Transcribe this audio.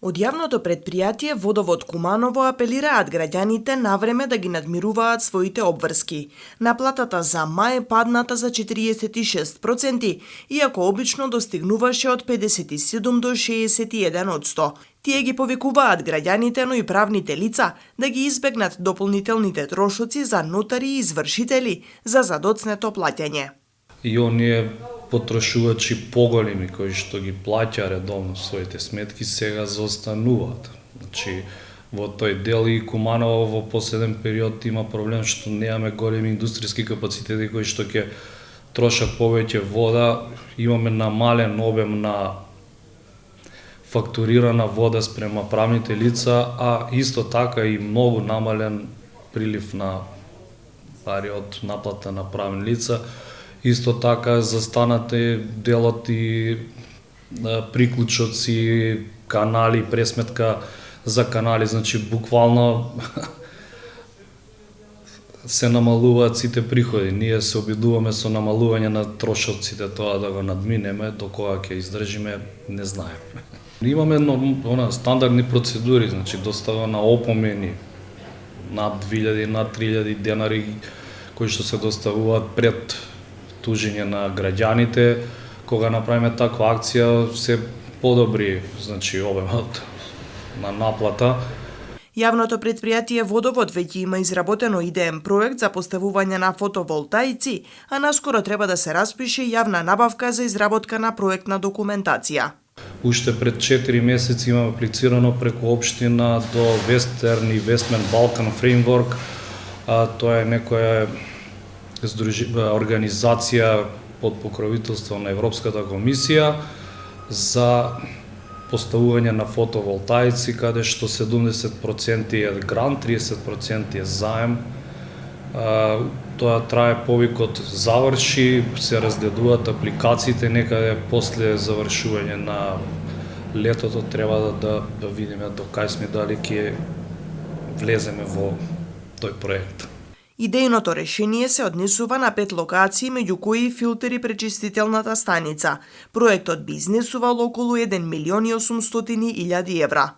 Од јавното предпријатие Водовод Куманово апелираат граѓаните навреме да ги надмируваат своите обврски. Наплатата за мај е падната за 46%, иако обично достигнуваше од 57 до 61%. Тие ги повикуваат граѓаните, но и правните лица да ги избегнат дополнителните трошоци за нотари и извршители за задоцнето плаќање. И оние потрошувачи поголеми кои што ги плаќа редовно своите сметки сега заостануваат. Значи во тој дел и Куманово во последен период има проблем што немаме големи индустријски капацитети кои што ќе трошат повеќе вода, имаме намален обем на фактурирана вода спрема правните лица, а исто така и многу намален прилив на пари од наплата на правни лица. Исто така застанате делот и приклучоци, канали, пресметка за канали, значи буквално се намалуваат сите приходи. Ние се обидуваме со намалување на трошоците, тоа да го надминеме, до кога ќе издржиме, не знаеме. Имаме стандардни процедури, значи достава на опомени над 2000, над 3000 денари кои што се доставуваат пред тужење на граѓаните. Кога направиме таква акција, се подобри, значи, обемот на наплата. Јавното предпријатие Водовод веќе има изработено идеен проект за поставување на фотоволтаици, а наскоро треба да се распише јавна набавка за изработка на проектна документација. Уште пред 4 месеци имаме аплицирано преку општина до Western Investment Balkan Framework. Тоа е некоја организација под покровителство на Европската комисија за поставување на фотоволтаици, каде што 70% е грант, 30% е заем. Тоа трае повикот заврши, се разгледуваат апликациите, некаде после завршување на летото треба да видиме до кај сме, дали ќе влеземе во тој проект. Идејното решение се однесува на 5 локации, меѓу кои филтери пречистителната станица. Проектот би изнесувал околу 1.800.000 евра.